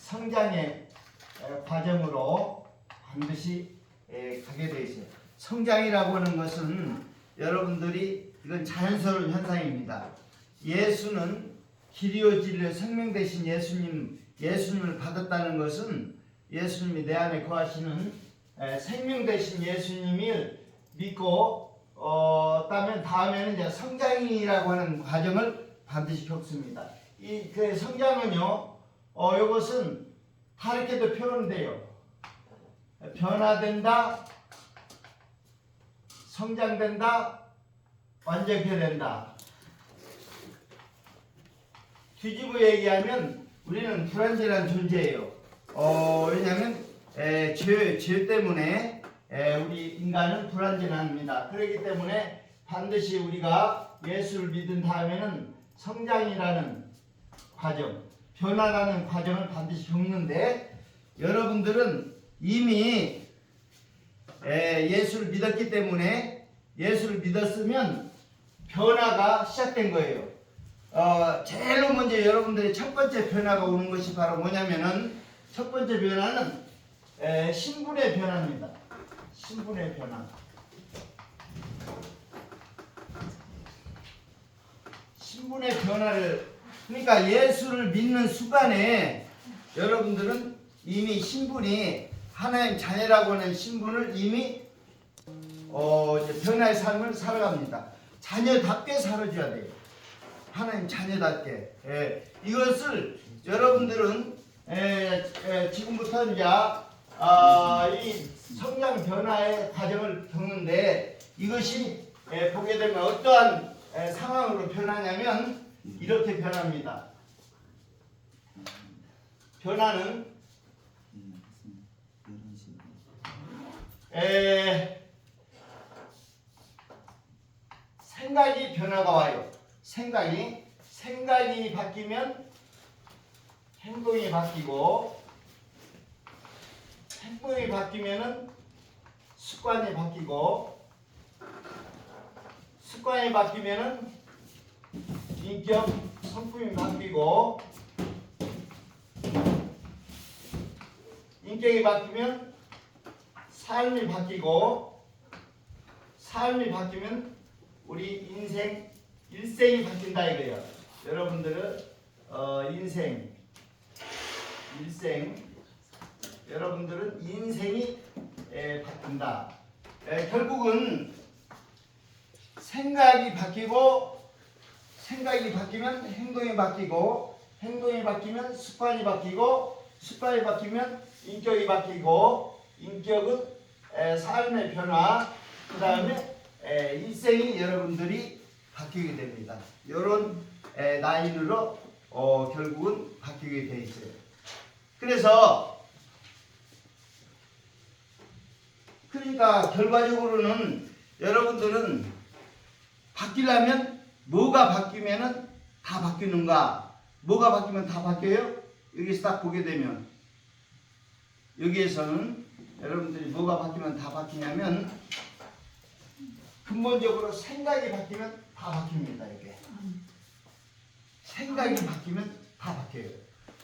성장의 과정으로 반드시 가게 되어 있어요. 성장이라고 하는 것은 여러분들이 이건 자연스러운 현상입니다. 예수는 길이요 진리요 생명 되신 예수님을 받았다는 것은 예수님이 내 안에 거하시는 생명 되신 예수님을 믿고 따면 다음에는 이제 성장이라고 하는 과정을 반드시 겪습니다. 이 그 성장은요, 이것은 다 이렇게도 표현돼요. 변화된다, 성장된다, 완전케된다. 뒤집어 얘기하면 우리는 불완전한 존재예요. 왜냐하면 죄 때문에 우리 인간은 불완전합니다. 그렇기 때문에 반드시 우리가 예수를 믿은 다음에는 성장이라는 과정, 변화라는 과정을 반드시 겪는데, 여러분들은 이미 예수를 믿었기 때문에 예수를 믿었으면 변화가 시작된 거예요. 제일로 먼저 여러분들의 첫 번째 변화가 오는 것이 바로 뭐냐면은, 첫 번째 변화는 신분의 변화입니다. 신분의 변화. 신분의 변화를, 그러니까 예수를 믿는 순간에 여러분들은 이미 신분이 하나님 자녀라고 하는 신분을 이미 변화의 삶을 살아갑니다. 자녀답게 살아줘야 돼요. 하나님 자녀답게. 이것을 여러분들은 지금부터 이제 이 성장 변화의 과정을 겪는데, 이것이 보게 되면 어떠한 상황으로 변하냐면 이렇게 변합니다. 변화는 생각이 변화가 와요. 생각이 바뀌면 행동이 바뀌고, 행동이 바뀌면은 습관이 바뀌고, 습관이 바뀌면은 인격 성품이 바뀌고, 인격이 바뀌면 삶이 바뀌고, 삶이 바뀌면 우리 일생이 바뀐다 이거예요. 여러분들은 여러분들은 인생이 바뀐다. 결국은 생각이 바뀌면 행동이 바뀌고, 행동이 바뀌면 습관이 바뀌고, 습관이 바뀌면 인격이 바뀌고, 인격은 삶의 변화, 그 다음에 일생이 여러분들이 바뀌게 됩니다. 이런 라인으로 결국은 바뀌게 돼 있어요. 그러니까 결과적으로는 여러분들은 바뀌려면 뭐가 바뀌면은 다 바뀌는가? 뭐가 바뀌면 다 바뀌어요? 여기서 딱 보게 되면, 여기에서는 여러분들이 뭐가 바뀌면 다 바뀌냐면, 근본적으로 생각이 바뀌면 다 바뀝니다. 이게 생각이 바뀌면 다 바뀌어요.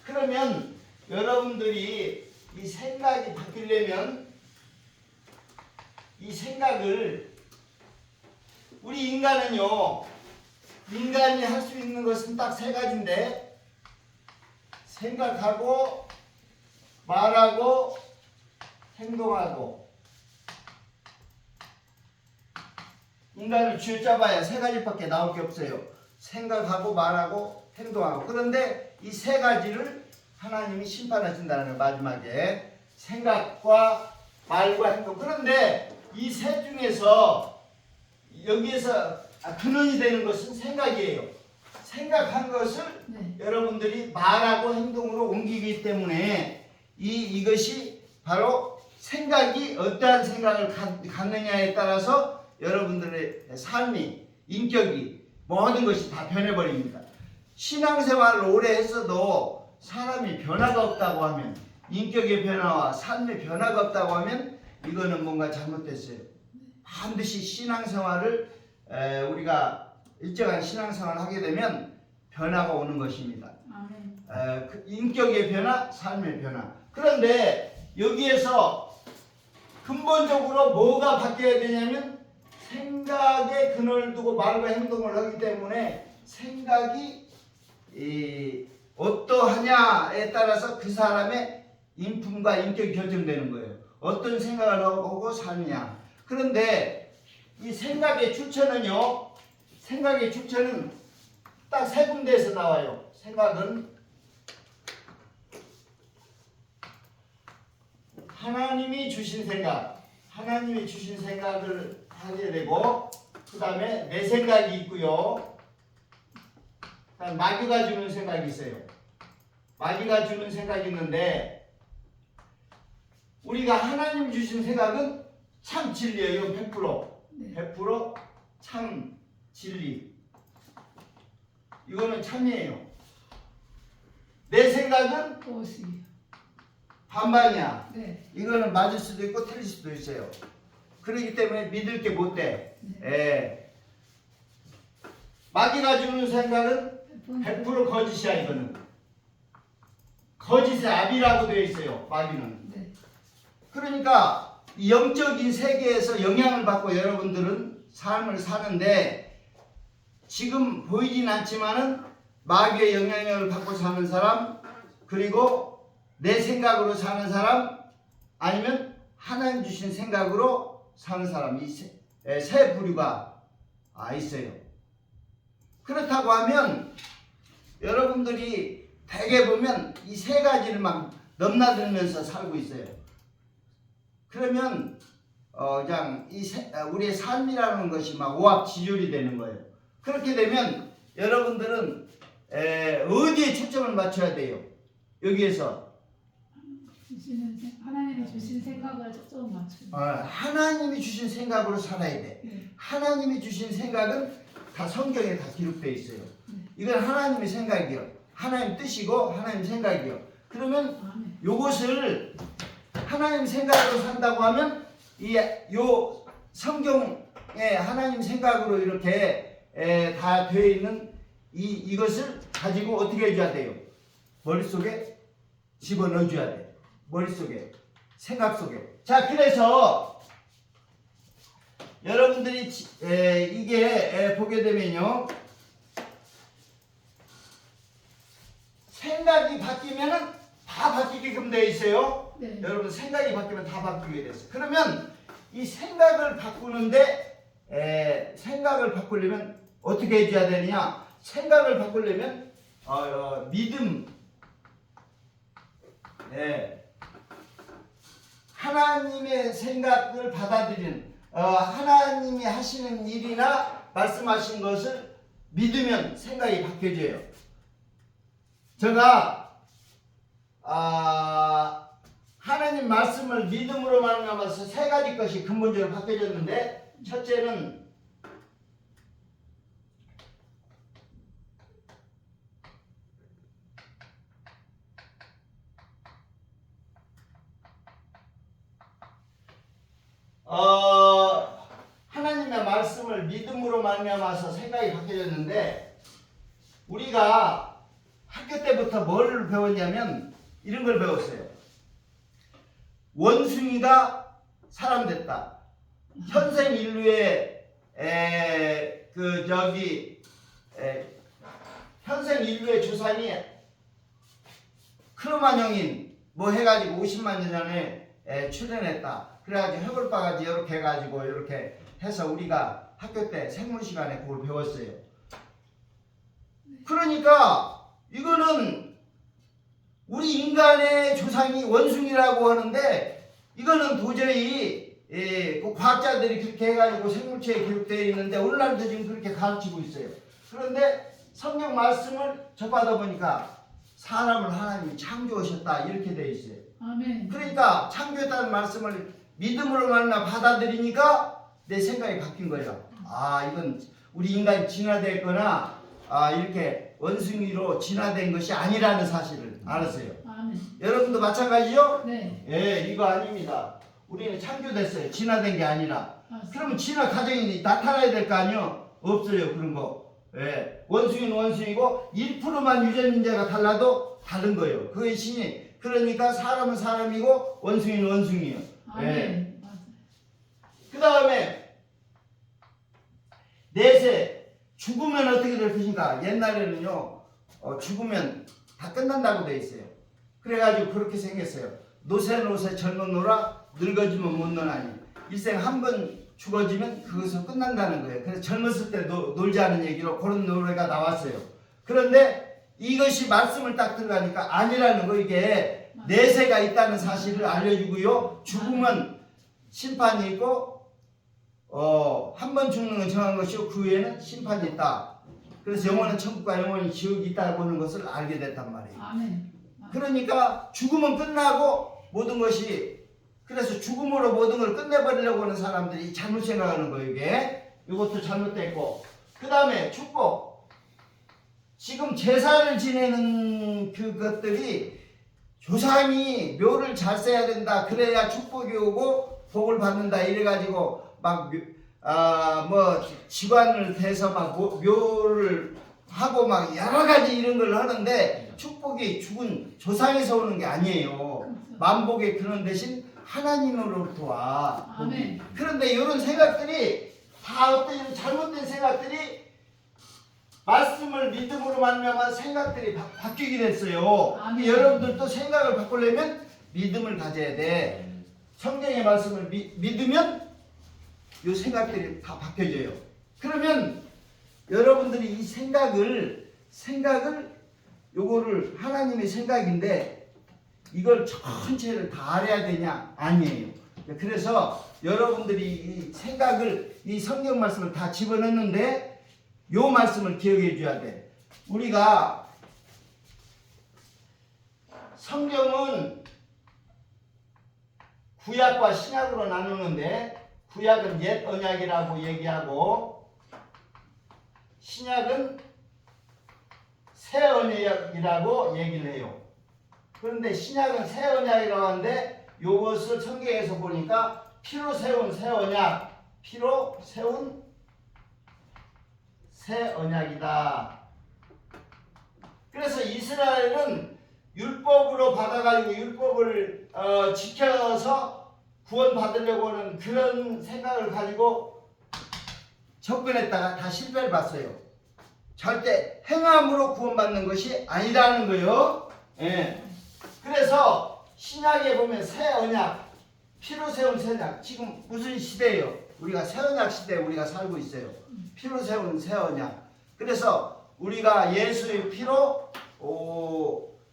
그러면 여러분들이 이 생각이 바뀌려면, 이 생각을, 우리 인간은요, 인간이 할 수 있는 것은 딱 세 가지인데, 생각하고, 말하고, 행동하고. 인간을 쥐어짜봐야 세 가지밖에 나올 게 없어요. 생각하고, 말하고, 행동하고. 그런데 이 세 가지를 하나님이 심판하신다는 거예요. 마지막에 생각과 말과 행동. 그런데 이 셋 중에서 여기에서 근원이 되는 것은 생각이에요. 생각한 것을 여러분들이 말하고 행동으로 옮기기 때문에 이것이 바로 생각이 어떠한 생각을 갖느냐에 따라서 여러분들의 삶이, 인격이, 모든 것이 다 변해버립니다. 신앙생활을 오래 했어도 사람이 변화가 없다고 하면, 인격의 변화와 삶의 변화가 없다고 하면 이거는 뭔가 잘못됐어요. 반드시 신앙생활을 우리가 일정한 신앙생활을 하게 되면 변화가 오는 것입니다. 그 인격의 변화, 삶의 변화. 그런데 여기에서 근본적으로 뭐가 바뀌어야 되냐면 생각에 근원을 두고 말과 행동을 하기 때문에 생각이 어떠하냐에 따라서 그 사람의 인품과 인격이 결정되는 거예요. 어떤 생각을 하고 사느냐. 그런데 이 생각의 출처는요. 생각의 출처는 딱 세 군데에서 나와요. 생각은 하나님이 주신 생각, 하나님이 주신 생각을 하게 되고, 그 다음에 내 생각이 있고요. 그다음 마귀가 주는 생각이 있어요. 마귀가 주는 생각이 있는데, 우리가 하나님 주신 생각은 참 진리예요. 100%. 100% 참 진리. 이거는 참이에요. 내 생각은 반반이야. 네. 이거는 맞을 수도 있고 틀릴 수도 있어요. 그렇기 때문에 믿을 게 못 돼. 예. 마귀가 주는 생각은 100% 거짓이야. 이거는 거짓의 압이라고 되어 있어요. 마귀는. 네. 그러니까 이 영적인 세계에서 영향을 받고 여러분들은 삶을 사는데, 지금 보이진 않지만은 마귀의 영향력을 받고 사는 사람, 그리고 내 생각으로 사는 사람, 아니면 하나님 주신 생각으로 사는 사람, 이 세 부류가 있어요. 그렇다고 하면 여러분들이 대개 보면 이 세 가지를 막 넘나들면서 살고 있어요. 그러면 그냥 우리의 삶이라는 것이 막 오합지졸이 되는 거예요. 그렇게 되면 여러분들은 어디에 초점을 맞춰야 돼요? 여기에서 하나님이 주신 생각을 초점을 맞추는. 하나님이 주신 생각으로 살아야 돼. 네. 하나님이 주신 생각은 다 성경에 다 기록되어 있어요. 이건 하나님의 생각이요. 하나님 뜻이고 하나님 생각이요. 그러면 요것을 하나님 생각으로 산다고 하면 요 성경에 하나님 생각으로 이렇게 다 되어 있는 이것을 가지고 어떻게 해줘야 돼요? 머릿속에 집어넣어줘야 돼. 머릿속에, 생각 속에. 자, 그래서 여러분들이 이게 보게 되면요, 생각이 바뀌면은 다 바뀌게끔 되어 있어요. 네. 여러분 생각이 바뀌면 다 바뀌게 됐어요. 그러면 이 생각을 바꾸는데 생각을 바꾸려면 어떻게 해줘야 되느냐? 생각을 바꾸려면 믿음, 하나님의 생각을 받아들이는, 하나님이 하시는 일이나 말씀하신 것을 믿으면 생각이 바뀌어져요. 제가 하나님 말씀을 믿음으로 말미암아서 세 가지 것이 근본적으로 바뀌어졌는데, 첫째는 하나님의 말씀을 믿음으로 말미암아서 생각이 바뀌어졌는데, 우리가 학교 때부터 뭘 배웠냐면 이런 걸 배웠어요. 원숭이가 사람 됐다. 현생 인류의 현생 인류의 조상이 크로마뇽인 뭐 해가지고 50만 년 전에 출현했다. 그래가지고 해골바가지 이렇게 해가지고 이렇게 해서 우리가 학교 때 생물 시간에 그걸 배웠어요. 그러니까 이거는 우리 인간의 조상이 원숭이라고 하는데, 이거는 도저히 그 과학자들이 그렇게 해가지고 생물체에 기록되어 있는데 오늘날도 지금 그렇게 가르치고 있어요. 그런데 성경 말씀을 접하다 보니까 사람을 하나님이 창조하셨다 이렇게 되어 있어요. 아멘. 그러니까 창조했다는 말씀을 믿음으로 만나 받아들이니까 내 생각이 바뀐 거예요. 이건 우리 인간이 진화됐거나 이렇게 원숭이로 진화된 것이 아니라는 사실을 알았어요. 아멘. 여러분도 마찬가지요? 네. 이거 아닙니다. 우리는 창조됐어요. 진화된 게 아니라. 맞습니다. 그러면 진화 과정이 나타나야 될 거 아니요? 없어요. 그런 거. 원숭이는 원숭이고 1%만 유전자가 달라도 다른 거예요. 그게 신이. 그러니까 사람은 사람이고 원숭이는 원숭이에요. 아멘. 맞아요. 그 다음에 넷에 죽으면 어떻게 될 것인가. 옛날에는요 죽으면 다 끝난다고 돼 있어요. 그래가지고 그렇게 생겼어요. 노세 젊었노라 늙어지면 못 노나니. 일생 한 번 죽어지면 그것으로 끝난다는 거예요. 그래서 젊었을 때 놀자는 얘기로 그런 노래가 나왔어요. 그런데 이것이 말씀을 딱 들어가니까 아니라는 거. 이게 내세가 있다는 사실을 알려주고요. 죽으면 심판이 있고 한 번 죽는 건 정한 것이고 그 후에는 심판이 있다. 그래서 영원한 천국과 영원한 지옥이 있다고 하는 것을 알게 됐단 말이에요. 아멘. 그러니까 죽으면 끝나고 모든 것이, 그래서 죽음으로 모든 걸 끝내버리려고 하는 사람들이 잘못 생각하는 거예요. 이것도 잘못됐고, 그 다음에 축복. 지금 제사를 지내는 그것들이 조상이 묘를 잘 써야 된다, 그래야 축복이 오고 복을 받는다 이래가지고 막 직관을 대서 막 묘를 하고 막 여러 가지 이런 걸 하는데 축복이 죽은 조상에서 오는 게 아니에요. 만복의 근원 대신 하나님으로부터 와. 아멘. 그런데 이런 생각들이 다 어떤 이런 잘못된 생각들이 말씀을 믿음으로 말미암아 생각들이 바뀌게 됐어요. 아멘. 여러분들도 생각을 바꾸려면 믿음을 가져야 돼. 성경의 말씀을 믿으면 이 생각들이 다 바뀌어져요. 그러면 여러분들이 이 생각을 요거를 하나님의 생각인데 이걸 전체를 다 알아야 되냐? 아니에요. 그래서 여러분들이 이 생각을, 이 성경 말씀을 다 집어넣는데 요 말씀을 기억해 줘야 돼. 우리가 성경은 구약과 신약으로 나누는데 구약은 옛 언약이라고 얘기하고 신약은 새 언약이라고 얘기를 해요. 그런데 신약은 새 언약이라고 하는데 이것을 성경에서 보니까 피로 세운 새 언약, 피로 세운 새 언약이다. 그래서 이스라엘은 율법으로 받아가지고 율법을 지켜서 구원받으려고 하는 그런 생각을 가지고 접근했다가 다 실패를 봤어요. 절대 행함으로 구원받는 것이 아니라는 거예요. 예. 그래서 신약에 보면 새 언약, 피로 세운 새 언약. 지금 무슨 시대예요? 우리가 새 언약 시대에 우리가 살고 있어요. 피로 세운 새 언약. 그래서 우리가 예수의 피로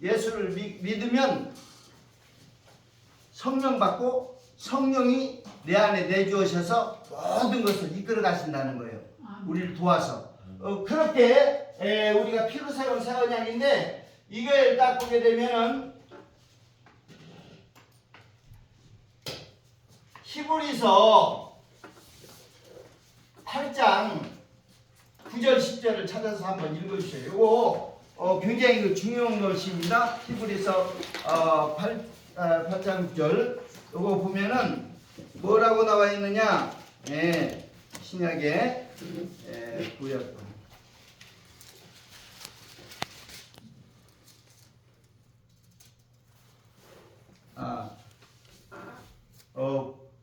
예수를 믿으면 성령 받고 성령이 내 안에 내주셔서 모든 것을 이끌어 가신다는 거예요. 우리를 도와서. 그렇게 우리가 피로 세운 새 언약인데 이걸 딱 보게 되면은 히브리서 8장 9절 10절을 찾아서 한번 읽어주세요. 이거 굉장히 중요한 것입니다. 히브리서 8장 9절 이거 보면은 뭐라고 나와 있느냐? 신약에 구약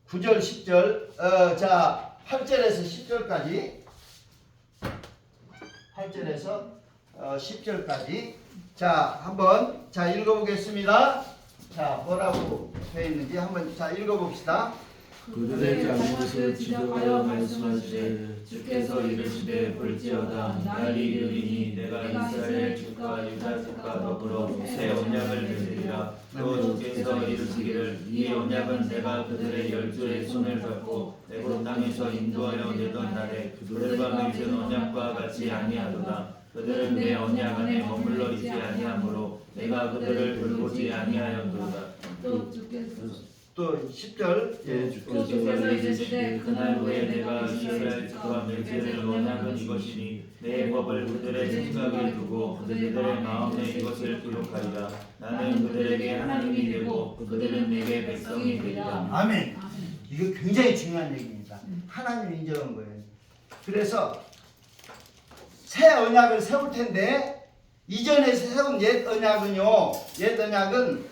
9절 10절 자 8절에서 10절까지 8절에서 10절까지 자 한번 자 읽어보겠습니다. 자 뭐라고 되어 있는지 한번 자 읽어봅시다. 그들의 잘못을 지적하여 말씀하시되 주께서 이르시되 볼지어다 날이 이르리니 내가 이스라엘 집과 유다 집과 더불어 새 언약을 맺으리라. 또 주께서 이르시기를 이 언약은 내가 그들의 열조의 손을 잡고 내곳 땅에서 인도하여 내던 날에 그들과 맺은 언약과 같이 아니하도다. 그들은 내 언약 안에 머물러 있지 아니하므로 내가 그들을 돌보지 아니하였도다. 또 주께서 또 10절 주께서 이르시되 그날 후에 내가 이스라엘 집과 맺을 언약은 이것이니 내 법을 그들의 생각에 두고 그들의 마음에 이것을 기록하리라. 나는 그들에게 하나님이 되고 그들은 내게 백성이 되리라. 아멘. 이거 굉장히 중요한 얘기입니다. 하나님이 인정한 거예요. 그래서 새 언약을 세울 텐데 이전에 세운 옛 언약은요, 옛 언약은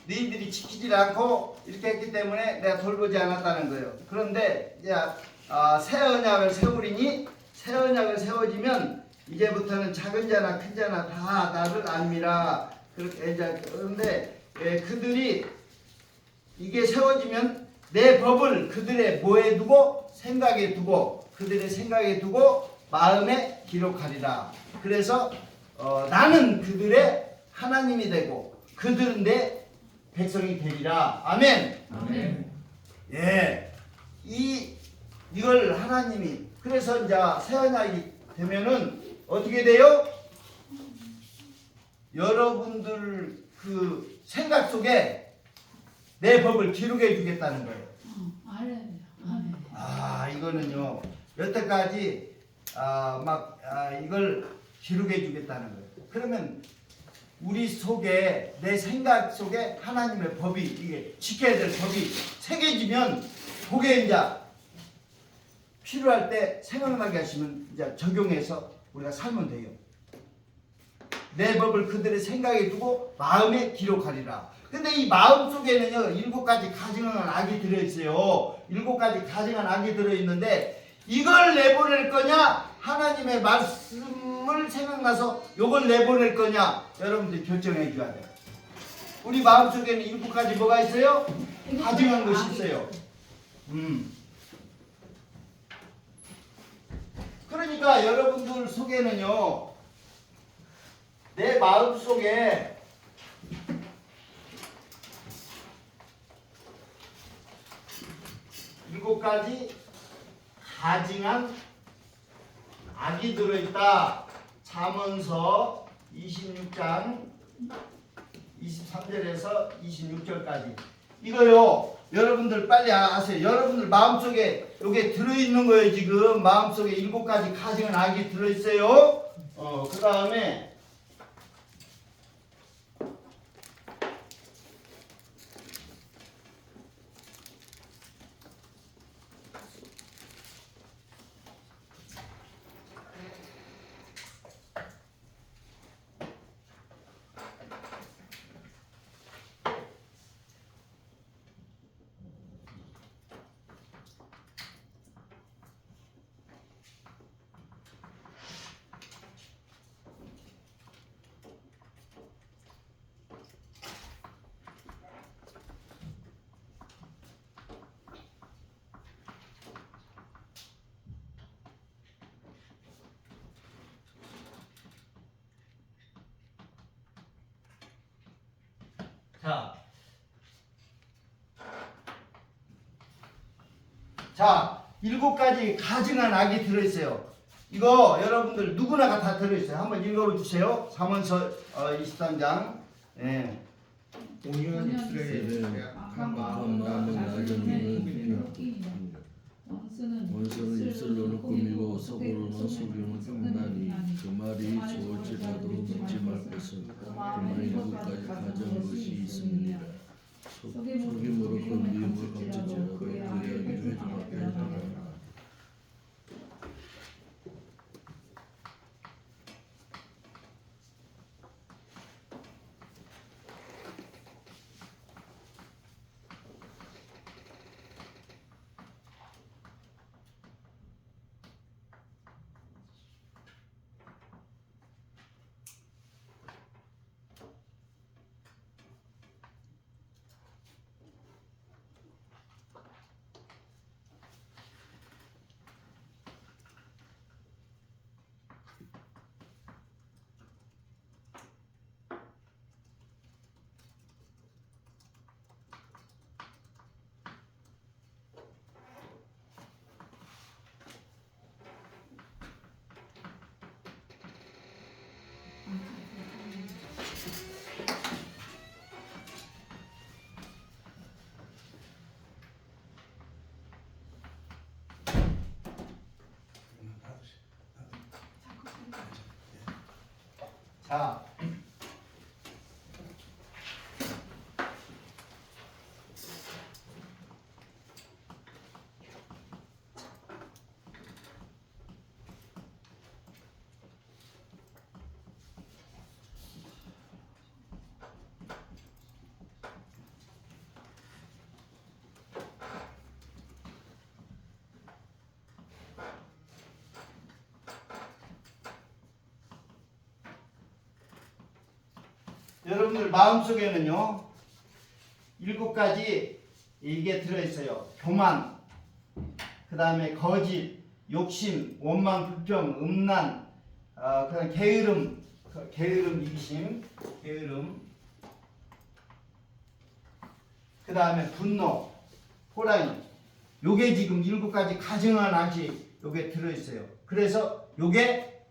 너희들이 지키지 않고 이렇게 했기 때문에 내가 돌보지 않았다는 거예요. 그런데 이제 새 언약을 세우리니, 새 언약을 세워지면 이제부터는 작은 자나 큰 자나 다 나를 알미라. 그렇게 이제 그런데 그들이 이게 세워지면 내 법을 그들의 뭐에 두고 생각에 두고 그들의 생각에 두고 마음에 기록하리라. 그래서 나는 그들의 하나님이 되고 그들은 내 백성이 되리라. 아멘. 아멘. 예, 이걸 하나님이 그래서 이제 새 언약이 되면은 어떻게 돼요? 여러분들 그 생각 속에 내 법을 기록해 주겠다는 거예요. 아멘. 이거는요 여태까지 이걸 기록해 주겠다는 거예요. 그러면 우리 속에 내 생각 속에 하나님의 법이 이게 지켜야 될 법이 새겨지면 그게 이제 필요할 때 생각나게 하시면 이제 적용해서 우리가 살면 돼요. 내 법을 그들의 생각에 두고 마음에 기록하리라. 근데 이 마음 속에는요 7가지 가증한 악이 들어있어요. 7가지 가증한 악이 들어있는데 이걸 내보낼 거냐 하나님의 말씀을 생각나서 이걸 내보낼 거냐 여러분들이 결정해 줘야 돼요. 우리 마음속에는 7가지 뭐가 있어요? 가증한 것이 있어요. 그러니까 여러분들 속에는요 내 마음 속에 일곱 가지 가증한 악이 들어있다. 잠언서 26장 23절에서 26절까지 이거요 여러분들 빨리 아세요. 여러분들 마음속에 이게 들어있는 거예요. 지금 마음속에 7가지 가증한 악이 들어있어요. 그 다음에 자, 7가지 가증한 악이 들어있어요. 이거 여러분들 누구나가 다 들어있어요. 한번 읽어주세요. 잠언서 23장. 예. 온유한 입술에 약한 마음과 낮은 눈을 원수는 입술로는 꾸미고 속으로는 속임을 흉나니 그 말이 좋을지라도 믿지 말 것은 그 말이 7가지 가증한 것이 있습니다. 속임으로 그 미움을 감출지라도 그 이야기를 회중하게 하리라. 자, 여러분들 마음속에는요 7가지 이게 들어있어요. 교만, 그 다음에 거짓, 욕심, 원망, 불평, 음란, 그다음 게으름, 이기심, 게으름, 그 다음에 분노, 호랑이. 요게 지금 7가지 가증한 악이 요게 들어있어요. 그래서 요게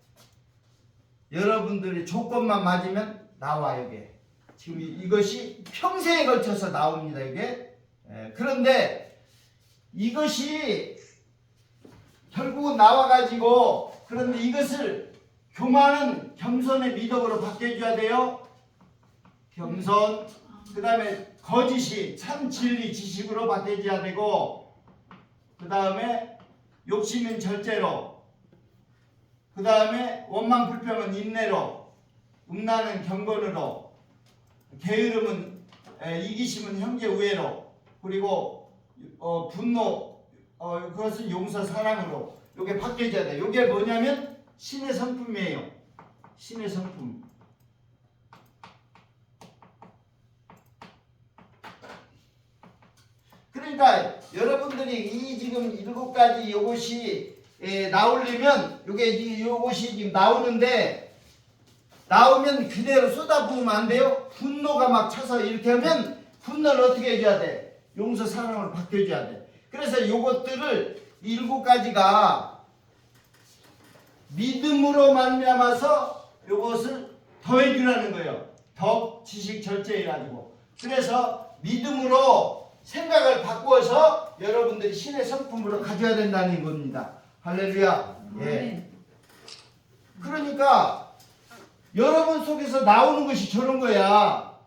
여러분들이 조건만 맞으면 나와. 요게 지금 이것이 평생에 걸쳐서 나옵니다. 이게. 그런데 이것이 결국은 나와가지고, 그런데 이것을 교만은 겸손의 미덕으로 바뀌어줘야 돼요. 겸손. 그 다음에 거짓이 참 진리 지식으로 바뀌어줘야 되고, 그 다음에 욕심은 절제로, 그 다음에 원망 불평은 인내로, 음란은 경건으로, 게으름은 이기심은 형제 우애로, 그리고 분노 그것은 용서 사랑으로 요게 바뀌어져야 돼. 요게 뭐냐면 신의 성품이에요. 신의 성품. 그러니까 여러분들이 이 지금 7가지 요것이 나오려면 요것이 지금 나오는데, 나오면 그대로 쏟아부으면 안 돼요. 분노가 막 차서 이렇게 하면 분노를 어떻게 해줘야 돼? 용서 사랑으로 바뀌어줘야 돼. 그래서 요것들을 7가지가 믿음으로 말미암아서 요것을 더해주라는 거예요. 덕, 지식, 절제 해가지고. 그래서 믿음으로 생각을 바꾸어서 여러분들이 신의 성품으로 가져야 된다는 겁니다. 할렐루야. 예. 그러니까 여러분 속에서 나오는 것이 저런 거야.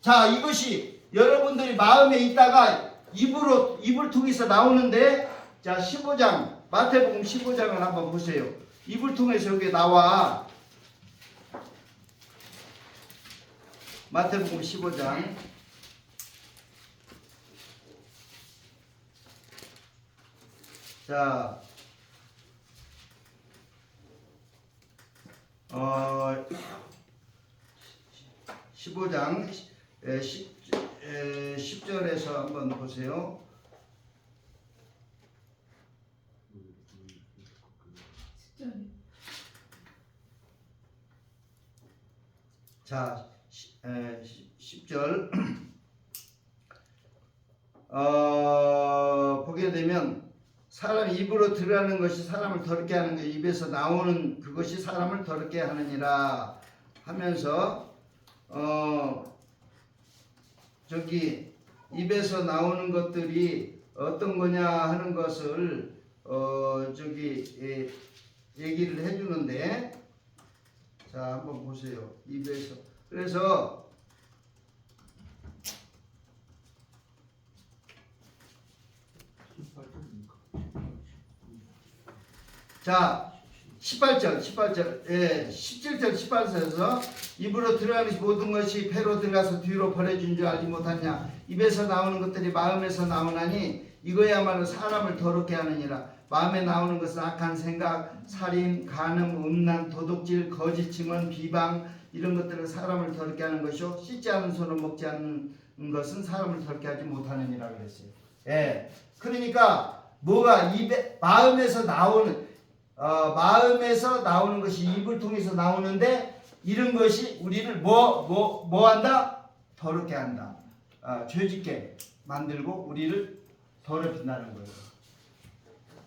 자, 이것이 여러분들이 마음에 있다가 입을 통해서 나오는데, 자 15장 마태복음 15장을 한번 보세요. 입을 통해서 여기 나와. 마태복음 15장 자 15장 10절에서 한번 보세요. 자 10절 보게 되면 사람 입으로 들어가는 것이 사람을 더럽게 하는 것, 입에서 나오는 그것이 사람을 더럽게 하느니라 하면서 저기 입에서 나오는 것들이 어떤 거냐 하는 것을 저기 얘기를 해주는데, 자 한번 보세요. 입에서. 그래서 자 18절 예, 17절 18절에서 입으로 들어가는 모든 것이 배로 들어가서 뒤로 버려진 줄 알지 못하냐. 입에서 나오는 것들이 마음에서 나오나니 이거야말로 사람을 더럽게 하느니라. 마음에 나오는 것은 악한 생각, 살인, 간음, 음란, 도둑질, 거짓 증언, 비방, 이런 것들은 사람을 더럽게 하는 것이요 씻지 않은 손은 먹지 않는 것은 사람을 더럽게 하지 못하느니라 그랬어요. 예, 그러니까 뭐가 입에 마음에서 나오는 것이 입을 통해서 나오는데, 이런 것이 우리를 뭐 한다? 더럽게 한다. 죄짓게 만들고 우리를 더럽힌다는 거예요.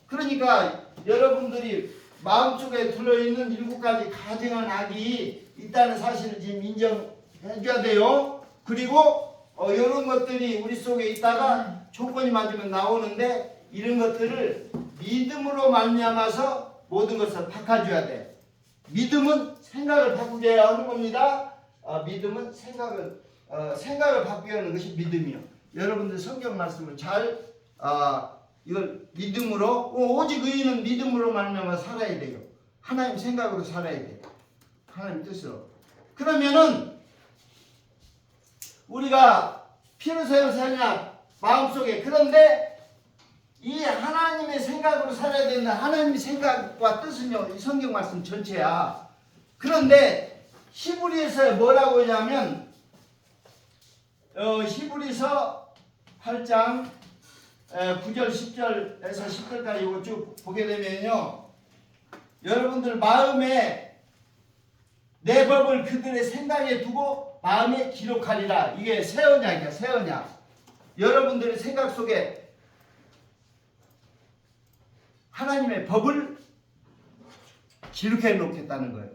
그러니까 여러분들이 마음속에 들어있는 7가지 가증한 악이 있다는 사실을 지금 인정해줘야 돼요. 그리고 이런 것들이 우리 속에 있다가 조건이 맞으면 나오는데, 이런 것들을 믿음으로 말미암아서 모든 것을 바꿔줘야 돼. 믿음은 생각을 바꾸게 하는 겁니다. 믿음은 생각을 바꾸게 하는 것이 믿음이요. 여러분들 성경 말씀을 잘 이걸 믿음으로, 오직 의인은 믿음으로 말미암아 살아야 돼요. 하나님 생각으로 살아야 돼요. 하나님 뜻으로. 그러면은 우리가 피로 세워 사냐 마음속에, 그런데 이 하나님의 생각으로 살아야 된다. 하나님의 생각과 뜻은요 이 성경 말씀 전체야. 그런데 히브리서에 뭐라고 하냐면 히브리서 8장 9절 10절에서 10절까지 이거 쭉 보게 되면요, 여러분들 마음에 내 법을 그들의 생각에 두고 마음에 기록하리라. 이게 새 언약이야, 새 언약. 여러분들의 생각 속에 하나님의 법을 기록해 놓겠다는 거예요.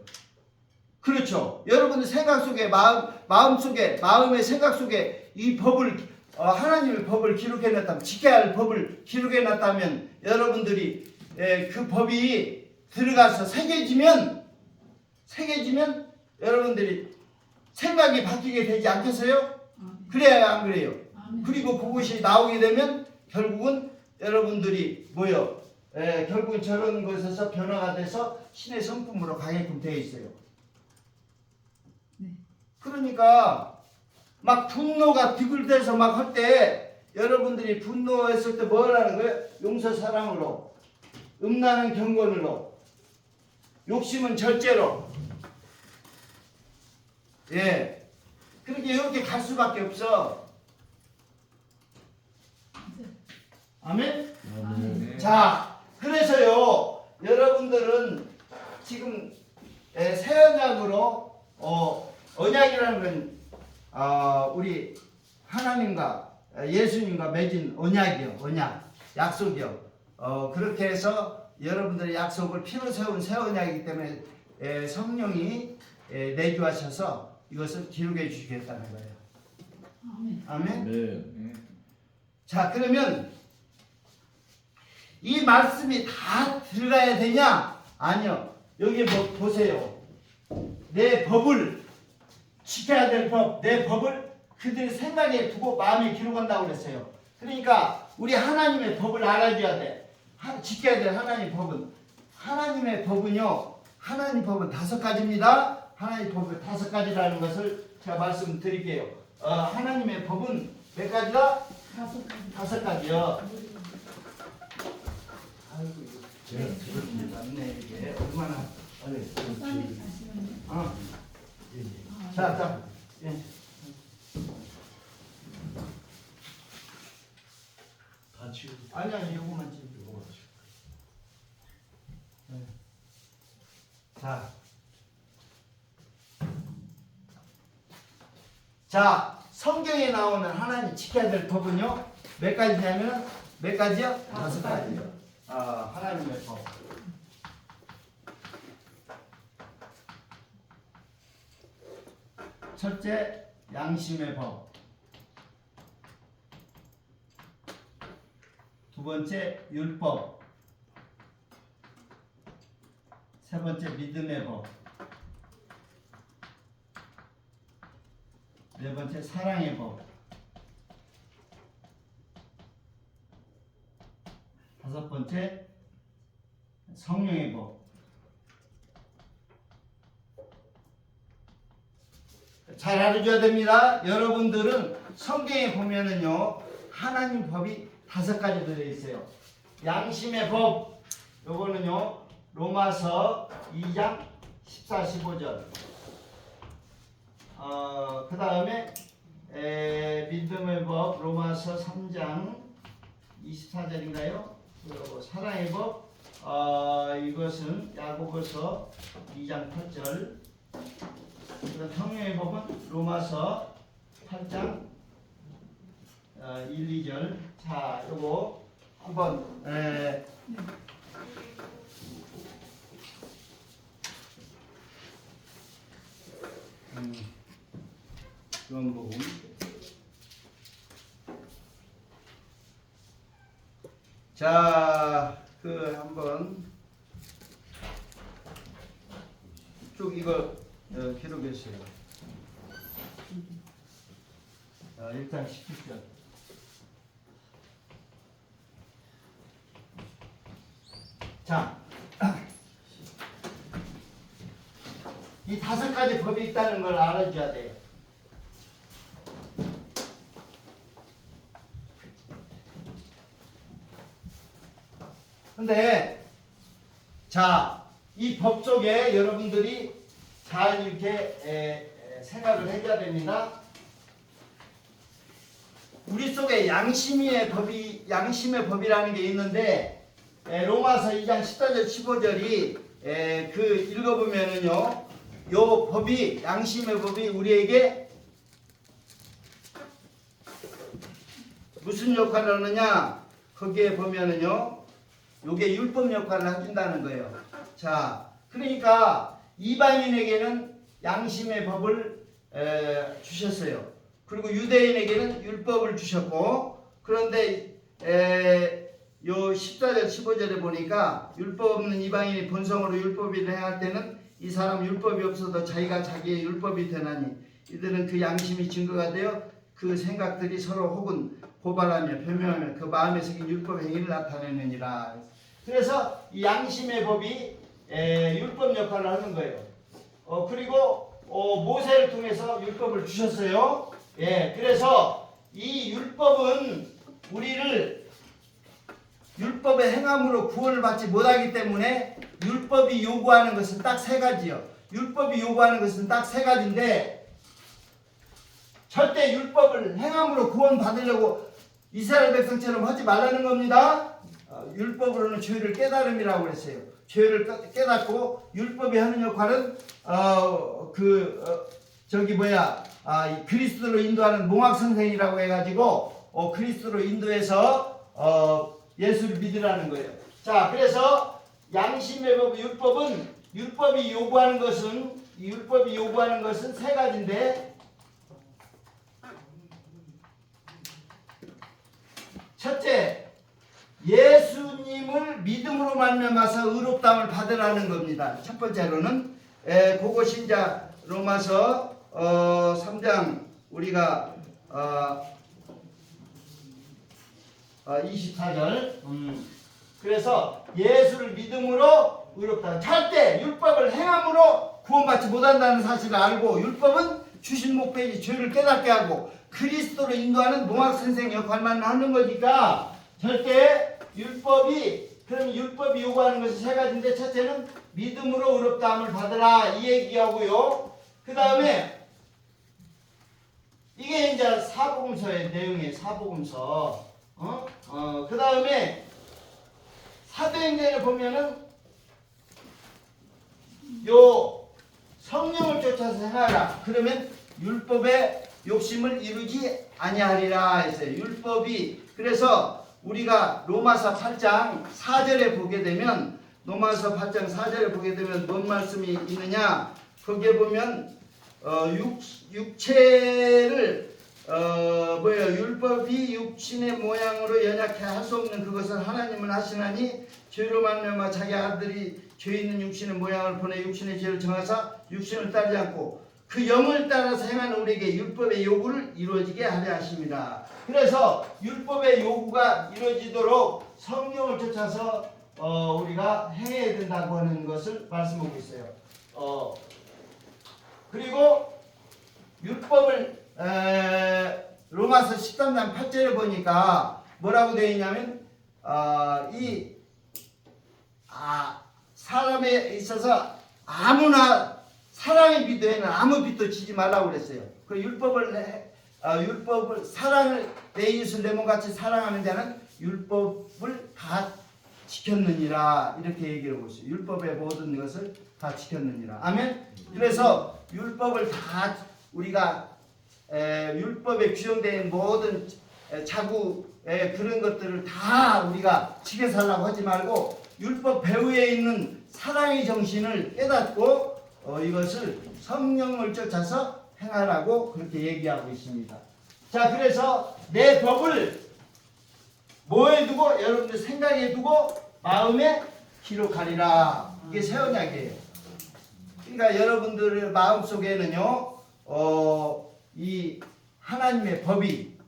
그렇죠. 여러분들 생각 속에 마음 속에 마음의 생각 속에 이 법을 하나님의 법을 기록해 놨다면, 지켜야 할 법을 기록해 놨다면, 여러분들이 그 법이 들어가서 새겨지면 여러분들이 생각이 바뀌게 되지 않겠어요? 그래요, 안 그래요? 그리고 그것이 나오게 되면 결국은 여러분들이 뭐요? 결국은 저런 것에서 변화가 돼서 신의 성품으로 가게끔 되어 있어요. 그러니까 막 분노가 뒤굴대서 막 할 때, 여러분들이 분노했을 때 뭘 하는 거예요? 용서 사랑으로, 음란은 경건으로, 욕심은 절제로. 예, 그렇게 이렇게 갈 수밖에 없어. 아멘? 아멘. 자, 그래서요, 여러분들은 지금 새 언약으로 언약이라는 건 우리 하나님과 예수님과 맺은 언약이요, 언약, 약속이요. 그렇게 해서 여러분들의 약속을 피로 세운 새 언약이기 때문에 성령이 내주하셔서 이것을 기록해 주시겠다는 거예요. 아멘. 네. 자, 그러면 이 말씀이 다 들어가야 되냐? 아니요. 여기 보세요. 내 법을 지켜야 될 법, 내 법을 그들 생각에 두고 마음에 기록한다고 그랬어요. 그러니까 우리 하나님의 법을 알아줘야 돼. 지켜야 될 하나님의 법은, 하나님의 법은요, 하나님 법은 5가지입니다. 하나님 법은 5가지라는 것을 제가 말씀드릴게요. 하나님의 법은 몇 가지다? 5가지요. 아이고, 이거 들었지 않네. 이게 얼마나 자, 예. 다 치우. 아니, 요거만 찍고. 네. 자, 성경에 나오는 하나님 지켜야 될 법은요, 몇 가지냐면, 몇 가지요? 5가지요. 하나님의 법. 첫째, 양심의 법. 두 번째, 율법. 세 번째, 믿음의 법. 네 번째, 사랑의 법. 5번째, 성령의 법. 잘 알아줘야 됩니다. 여러분들은 성경에 보면은요, 하나님 법이 5가지 들어있어요. 양심의 법, 요거는요, 로마서 2장 14, 15절. 그 다음에 믿음의 법, 로마서 3장 24절인가요? 사랑의 법, 이것은 야고보서 2장 8절. 성령의 법은 로마서 8장 1, 2절. 자, 요거 한번 요한복음. 자, 한번 쭉 이거 기록했어요. 일단 17절. 자, 이 5가지 법이 있다는 걸 알아줘야 돼요. 근데 자, 이 법 속에 여러분들이 잘 이렇게 생각을 해줘야 됩니다. 우리 속에 양심의 법이라는 게 있는데 로마서 2장 14절 15절이 그 읽어보면은요, 요 법이 양심의 법이 우리에게 무슨 역할을 하느냐? 거기에 보면은요, 요게 율법 역할을 해준다는 거예요. 자, 그러니까 이방인에게는 양심의 법을 주셨어요. 그리고 유대인에게는 율법을 주셨고, 그런데 요 14절 15절에 보니까 율법 없는 이방인이 본성으로 율법을 행할 때는 이 사람 율법이 없어도 자기가 자기의 율법이 되나니 이들은 그 양심이 증거가 되어 그 생각들이 서로 혹은 고발하며 변명하며 그 마음에 새긴 율법 행위를 나타내느니라. 그래서 이 양심의 법이 율법 역할을 하는 거예요. 그리고 모세를 통해서 율법을 주셨어요. 그래서 이 율법은 우리를 율법의 행함으로 구원을 받지 못하기 때문에 율법이 요구하는 것은 딱 세 가지요. 율법이 요구하는 것은 딱 세 가지인데 절대 율법을 행함으로 구원 받으려고 이스라엘 백성처럼 하지 말라는 겁니다. 율법으로는 죄를 깨달음이라고 그랬어요. 죄를 깨닫고 율법이 하는 역할은 그리스도로 인도하는 몽학선생이라고 해가지고 그리스도로 인도해서 예수를 믿으라는 거예요. 자, 그래서 양심의 법, 율법이 요구하는 것은 세 가지인데, 첫째, 예수님을 믿음으로 말미암아서 의롭다함을 받으라는 겁니다. 첫 번째로는 그것이 이제 로마서 3장 우리가 24절 그래서 예수를 믿음으로 의롭다. 절대 율법을 행함으로 구원받지 못한다는 사실을 알고 율법은 주신 목적이 죄를 깨닫게 하고 그리스도로 인도하는 몽학선생 역할만 하는 거니까 절대 율법이 요구하는 것이 세 가지인데 첫째는 믿음으로 의롭다함을 받으라 이 얘기하고요. 그 다음에 이게 이제 사복음서의 내용이에요. 사복음서. 그 다음에 사도행전에 보면은 요 성령을 쫓아서 행하라. 그러면 율법의 욕심을 이루지 아니하리라 했어요. 율법이 그래서 우리가 로마서 8장 4절에 보게 되면 뭔 말씀이 있느냐? 거기에 보면 육체를 율법이 육신의 모양으로 연약해 할 수 없는 그것을 하나님은 하시나니 죄로 말미암아 자기 아들이 죄 있는 육신의 모양을 보내 육신의 죄를 정하사 육신을 따르지 않고 그 영을 따라서 행하는 우리에게 율법의 요구를 이루어지게 하려 하십니다. 그래서 율법의 요구가 이루어지도록 성령을 쫓아서 우리가 행해야 된다고 하는 것을 말씀하고 있어요. 그리고 율법을 로마서 13장 8절에 보니까 뭐라고 되어 있냐면 사람에 있어서 아무나 사랑의 비도에는 아무 빚도 지지 말라고 그랬어요. 그 율법을 사랑을 내 이웃을 내 몸같이 사랑하는 자는 율법을 다 지켰느니라 이렇게 얘기를 하고 있어요. 율법의 모든 것을 다 지켰느니라. 아멘. 그래서 율법을 다 우리가 율법에 규정된 모든 자구의 그런 것들을 다 우리가 지켜 살라고 하지 말고 율법 배후에 있는 사랑의 정신을 깨닫고 이것을 성령을 쫓아서 행하라고 그렇게 얘기하고 있습니다. 자, 그래서 내 법을 뭐에 두고 여러분들 생각에 두고 마음에 기록하리라. 이게 새 언약이에요. 그러니까 여러분들의 마음 속에는요, 이 하나님의 법이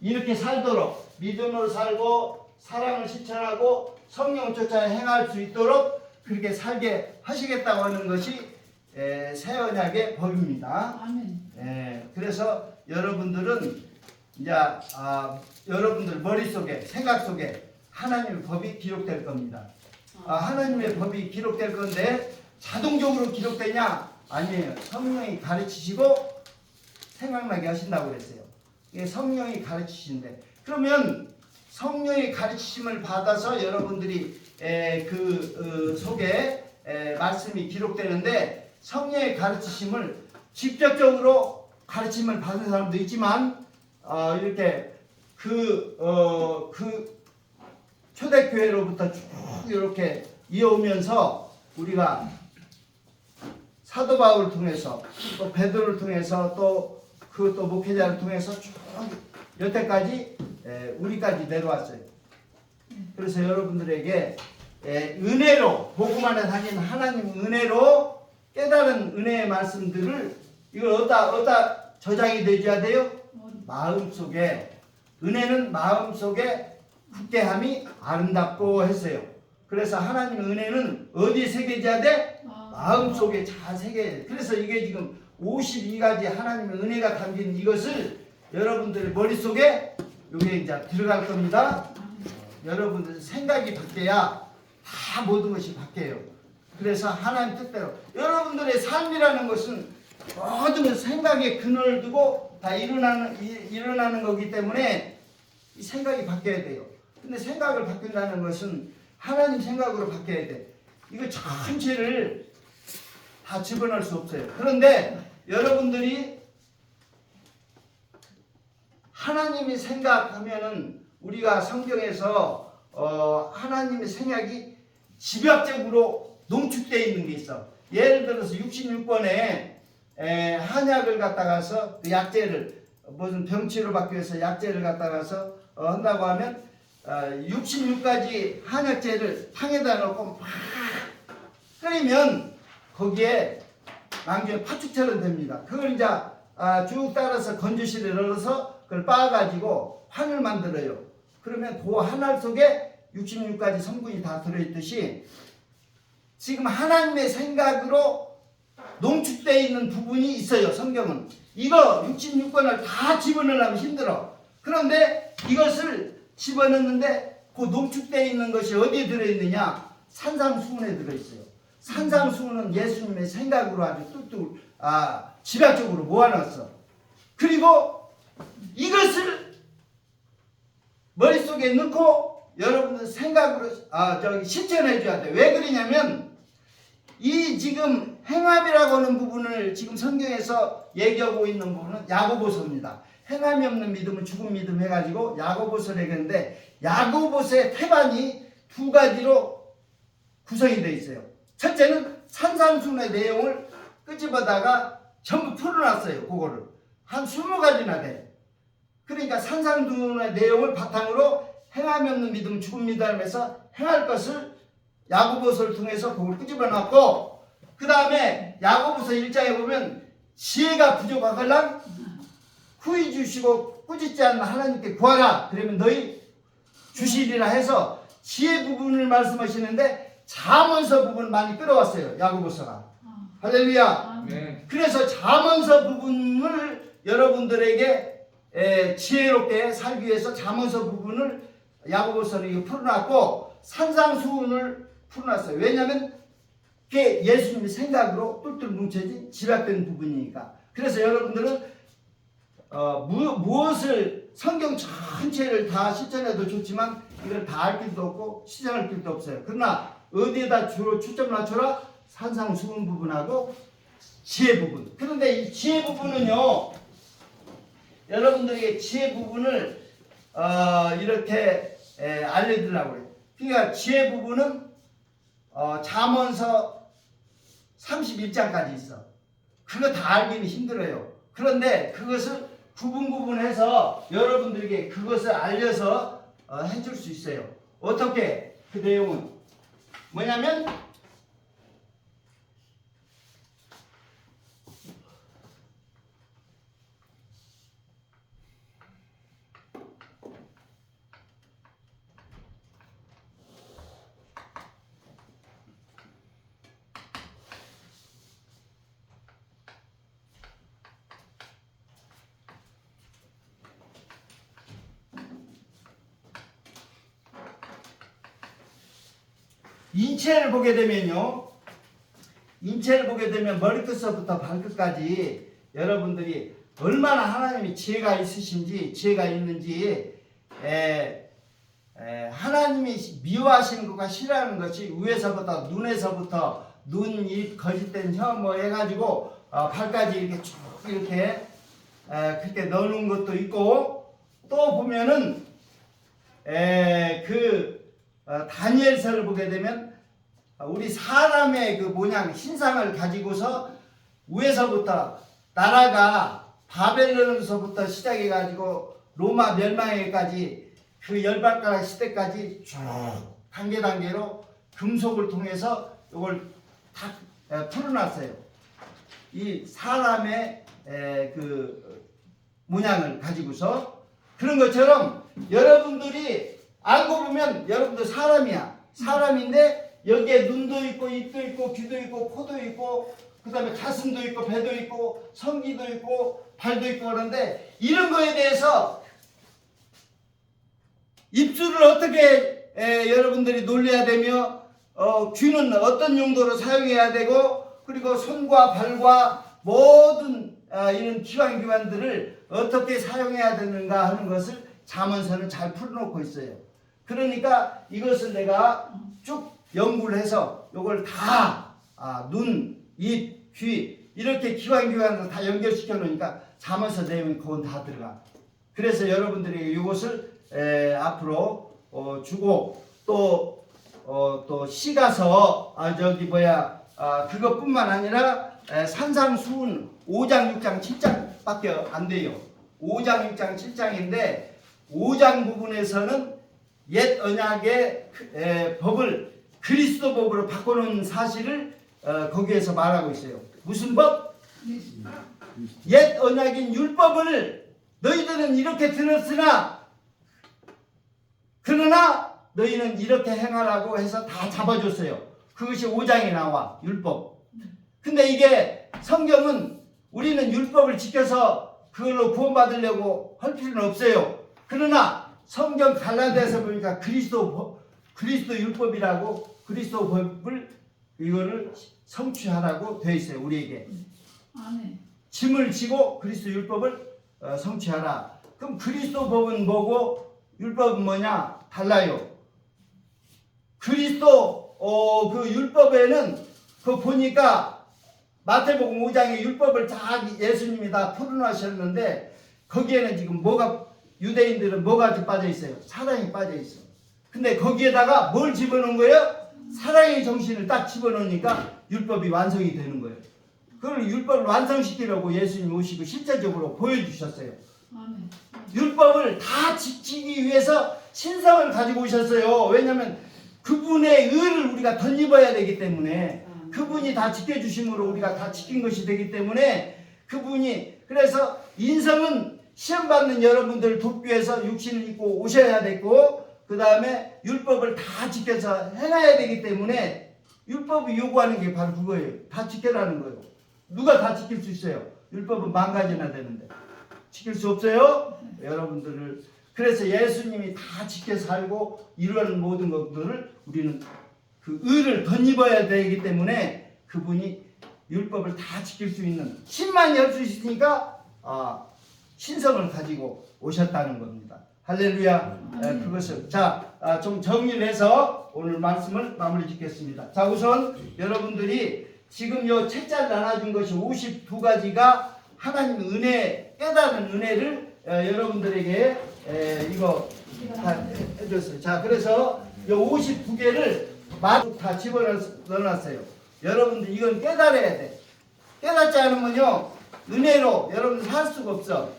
이렇게 살도록 믿음으로 살고 사랑을 실천하고 성령을 쫓아 행할 수 있도록 그렇게 살게 하시겠다고 하는 것이 새 언약의 법입니다. 아멘. 그래서 여러분들은 이제 여러분들 머릿속에 생각 속에 하나님의 법이 기록될 겁니다. 하나님의 법이 기록될 건데 자동적으로 기록되냐? 아니에요. 성령이 가르치시고 생각나게 하신다고 그랬어요. 이게 성령이 가르치신데, 그러면 성령의 가르치심을 받아서 여러분들이 속에 말씀이 기록되는데, 성령의 가르치심을 직접적으로 가르침을 받은 사람도 있지만 이렇게 그 초대교회로부터 쭉 이렇게 이어오면서 우리가 사도 바울을 통해서 또 베드로를 통해서 또 목회자를 통해서 쭉 여태까지 우리까지 내려왔어요. 그래서 여러분들에게 은혜로, 복음 안에 다니는 하나님 은혜로 깨달은 은혜의 말씀들을, 이걸 어디다 저장이 되어야 돼요? 마음속에. 은혜는 마음속에 굳게함이 아름답고 했어요. 그래서 하나님 은혜는 어디에 새겨져야 돼? 마음속에 잘 새겨야 돼. 그래서 이게 지금 52가지 하나님의 은혜가 담긴 이것을 여러분들 머릿속에 여기에 이제 들어갈 겁니다. 여러분들 생각이 바뀌어야 다 모든 것이 바뀌어요. 그래서 하나님 뜻대로 여러분들의 삶이라는 것은 모든 생각에 근원을 두고 다 일어나는 거기 때문에 이 생각이 바뀌어야 돼요. 근데 생각을 바꾼다는 것은 하나님 생각으로 바뀌어야 돼. 이거 전체를 다 집어넣을 수 없어요. 그런데 여러분들이 하나님이 생각하면은, 우리가 성경에서 하나님의 생각이 집약적으로 농축되어 있는 게 있어. 예를 들어서 66번에 한약을 갖다가서 그 약재를 무슨 병치료 받기 위해서 약재를 갖다가서 한다고 하면 66가지 한약재를 탕에다 넣고 막 끓이면 거기에 나중에 파죽처럼 됩니다. 그걸 이제 쭉 따라서 건조실에 넣어서 그걸 빻아가지고 환을 만들어요. 그러면 그 한알 속에 66가지 성분이 다 들어있듯이 지금 하나님의 생각으로 농축되어 있는 부분이 있어요. 성경은 이거 66권을 다 집어넣으려면 힘들어. 그런데 이것을 집어넣는데 그 농축되어 있는 것이 어디에 들어있느냐? 산상수훈에 들어있어요. 산상수훈은 예수님의 생각으로 아주 뚝뚝 집약적으로 모아놨어. 그리고 이것을 머릿속에 넣고 여러분들 생각으로 실천해 줘야 돼. 왜 그러냐면 이 지금 행함이라고 하는 부분을 지금 성경에서 얘기하고 있는 부분은 야고보서입니다. 행함이 없는 믿음은 죽은 믿음 해가지고 야고보서를 얘기했는데, 야고보서의 태반이 두 가지로 구성이 되어 있어요. 첫째는 산상수훈의 내용을 끄집어다가 전부 풀어놨어요. 그거를 한 20가지나 돼. 그러니까 산상수훈의 내용을 바탕으로 행함이 없는 믿음 죽은 믿음 하면서 행할 것을 야고보서를 통해서 그걸 끄집어놨고, 그 다음에 야고보서 1장에 보면 지혜가 부족하걸랑 후히 주시고 꾸짖지 않는 하나님께 구하라. 그러면 너희 주시리라 해서 지혜 부분을 말씀하시는데 잠언서 부분 많이 끌어왔어요. 야고보서가. 할렐루야. 네. 그래서 잠언서 부분을 여러분들에게 지혜롭게 살기 위해서 잠언서 부분을 야고보서를 풀어놨고, 산상수훈을 풀어놨어요. 왜냐하면 그게 예수님의 생각으로 똘똘 뭉쳐진 집약된 부분이니까. 그래서 여러분들은 무엇을 성경 전체를 다 실천해도 좋지만 이걸 다 알 길도 없고 실천할 길도 없어요. 그러나 어디에다 주로 초점을 맞춰라? 산상수훈 부분하고 지혜 부분. 그런데 이 지혜 부분은요, 여러분들에게 지혜 부분을 이렇게 알려드리려고 해요. 그러니까 지혜 부분은 잠언서 31장까지 있어. 그거 다 알기는 힘들어요. 그런데 그것을 구분해서 여러분들에게 그것을 알려서 해줄 수 있어요. 어떻게? 그 내용은 뭐냐면 인체를 보게 되면요, 인체를 보게 되면 머리끝서부터 발끝까지 여러분들이 얼마나 하나님이 지혜가 있으신지, 지혜가 있는지, 하나님이 미워하시는 것과 싫어하는 것이 위에서부터 눈에서부터 눈, 입, 거짓된 혀 뭐 해가지고 발까지 이렇게 쭉 이렇게 그렇게 넣는 것도 있고, 또 보면은 다니엘서를 보게 되면 우리 사람의 그 모양 신상을 가지고서 위에서부터 나라가 바벨론에서부터 시작해 가지고 로마 멸망에까지 그 열발가락 시대까지 쭉 단계로 금속을 통해서 이걸 다 풀어놨어요. 이 사람의 그 모양을 가지고서. 그런 것처럼 여러분들이 알고 보면 여러분들 사람이야. 사람인데 여기에 눈도 있고 입도 있고 귀도 있고 코도 있고 그 다음에 가슴도 있고 배도 있고 성기도 있고 발도 있고 그런데 이런 거에 대해서 입술을 어떻게 여러분들이 놀려야 되며 귀는 어떤 용도로 사용해야 되고 그리고 손과 발과 모든 이런 기관들을 어떻게 사용해야 되는가 하는 것을 잠언서는 잘 풀어놓고 있어요. 그러니까 이것을 내가 쭉 연구를 해서 이걸 다 눈, 입, 귀 이렇게 기관을 다 연결시켜 놓으니까 잠언서 내용이 그건 다 들어가. 그래서 여러분들이 이것을 앞으로 주고 또 시가서 그것뿐만 아니라 산상수훈 5장 6장 7장밖에 안 돼요. 5장 6장 7장인데 5장 부분에서는 옛 언약의 법을 그리스도 법으로 바꿔놓은 사실을 거기에서 말하고 있어요. 무슨 법? 옛 언약인 율법을 너희들은 이렇게 들었으나 그러나 너희는 이렇게 행하라고 해서 다 잡아줬어요. 그것이 5장에 나와 율법. 근데 이게 성경은 우리는 율법을 지켜서 그걸로 구원받으려고 할 필요는 없어요. 그러나 성경 갈라디아서 보니까 그리스도 율법이라고 그리스도 법을 이거를 성취하라고 되어 있어요. 우리에게 짐을 지고 그리스도 율법을 성취하라. 그럼 그리스도 법은 뭐고 율법은 뭐냐? 달라요. 그리스도 그 율법에는 그 보니까 마태복음 5장에 율법을 다 예수님이 다 풀어놓으셨는데 거기에는 지금 유대인들은 뭐가 빠져 있어요? 사랑이 빠져 있어. 근데 거기에다가 뭘 집어넣은 거예요? 사랑의 정신을 딱 집어넣으니까 율법이 완성이 되는 거예요. 그걸 율법을 완성시키려고 예수님 오시고 실제적으로 보여주셨어요. 율법을 다 지키기 위해서 신성을 가지고 오셨어요. 왜냐하면 그분의 의를 우리가 덧입어야 되기 때문에 그분이 다 지켜주심으로 우리가 다 지킨 것이 되기 때문에 그분이 그래서 인성은 시험받는 여러분들을 돕기 위해서 육신을 입고 오셔야 되고 그 다음에 율법을 다 지켜서 해놔야 되기 때문에 율법이 요구하는 게 바로 그거예요. 다 지켜라는 거예요. 누가 다 지킬 수 있어요? 율법은 10,000가지나 되는데 지킬 수 없어요? 여러분들을 그래서 예수님이 다 지켜 살고 이루는 모든 것들을 우리는 그 의를 덧입어야 되기 때문에 그분이 율법을 다 지킬 수 있는 신만 열 수 있으니까 신성을 가지고 오셨다는 겁니다. 할렐루야. 그것을 좀 정리를 해서 오늘 말씀을 마무리 짓겠습니다. 자, 우선 여러분들이 지금 요 책자를 나눠준 것이 52가지가 하나님 은혜, 깨달은 은혜를 여러분들에게 이거 다 해줬어요. 자, 그래서 요 52개를 마구 다 집어넣어놨어요. 여러분들 이건 깨달아야 돼. 깨닫지 않으면요 은혜로 여러분들 살 수가 없어.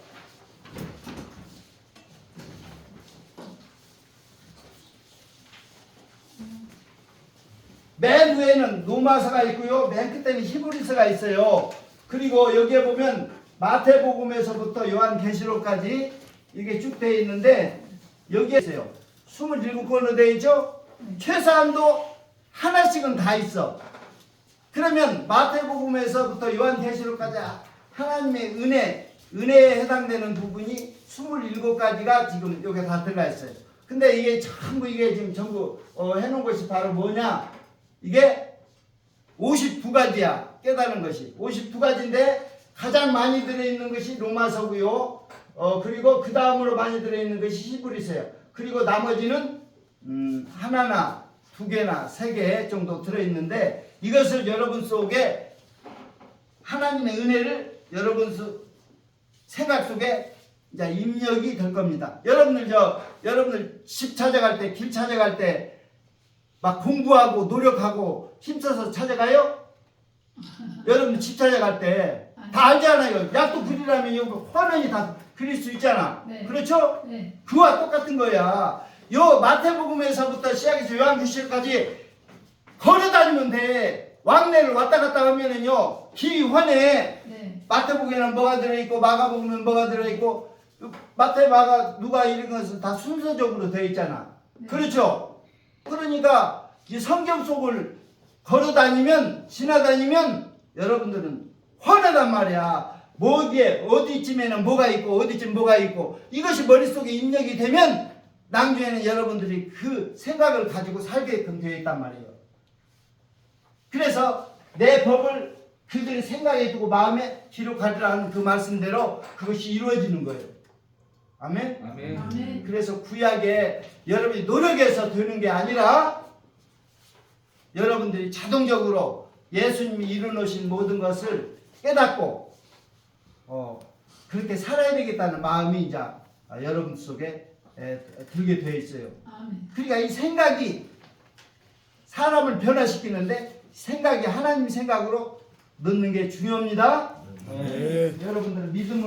맨 위에는 로마서가 있고요. 맨 끝에는 히브리서가 있어요. 그리고 여기에 보면 마태복음에서부터 요한계시록까지 이게 쭉 되어 있는데 여기에 있어요. 27권으로 되어 있죠. 최소한도 하나씩은 다 있어. 그러면 마태복음에서부터 요한계시록까지 하나님의 은혜에 해당되는 부분이 27가지가 지금 여기 다 들어가 있어요. 근데 이게 전부 이게 지금 전부 해놓은 것이 바로 뭐냐? 이게 52가지야. 깨닫는 것이 52가지인데 가장 많이 들어있는 것이 로마서고요. 그리고 그 다음으로 많이 들어있는 것이 히브리서예요. 그리고 나머지는 하나나 두 개나 세 개 정도 들어있는데 이것을 여러분 속에 하나님의 은혜를 여러분 생각 속에 이제 입력이 될 겁니다. 여러분들 집 찾아갈 때, 길 찾아갈 때 막 공부하고 노력하고 힘써서 찾아가요? 여러분 집 찾아갈 때 다 알잖아요. 약도 그리라면 여기 화면이 다 그릴 수 있잖아. 네. 그렇죠? 네. 그와 똑같은 거야. 요 마태복음에서부터 시작해서 요한계시록까지 걸어다니면 돼. 왕래를 왔다 갔다 하면은요 기환에 네. 마태복음에는 뭐가 들어있고 마가복음에는 뭐가 들어있고 마태 마가 누가 이런 것은 다 순서적으로 되어 있잖아. 네. 그렇죠? 그러니까 이 성경 속을 걸어다니면 지나다니면 여러분들은 화나단 말이야. 뭐기에 어디쯤에는 뭐가 있고 어디쯤 뭐가 있고 이것이 머릿속에 입력이 되면 나중에는 여러분들이 그 생각을 가지고 살게끔 되어 있단 말이에요. 그래서 내 법을 그들이 생각에 두고 마음에 기록하리라는 그 말씀대로 그것이 이루어지는 거예요. 아멘? 아멘. 아멘. 그래서 구약에 여러분이 노력해서 되는 게 아니라 여러분들이 자동적으로 예수님이 이루어놓으신 모든 것을 깨닫고 그렇게 살아야 되겠다는 마음이 이제 여러분 속에 들게 되어 있어요. 아멘. 그러니까 이 생각이 사람을 변화시키는데 생각이 하나님 생각으로 넣는 게 중요합니다. 네. 여러분들은 믿음으로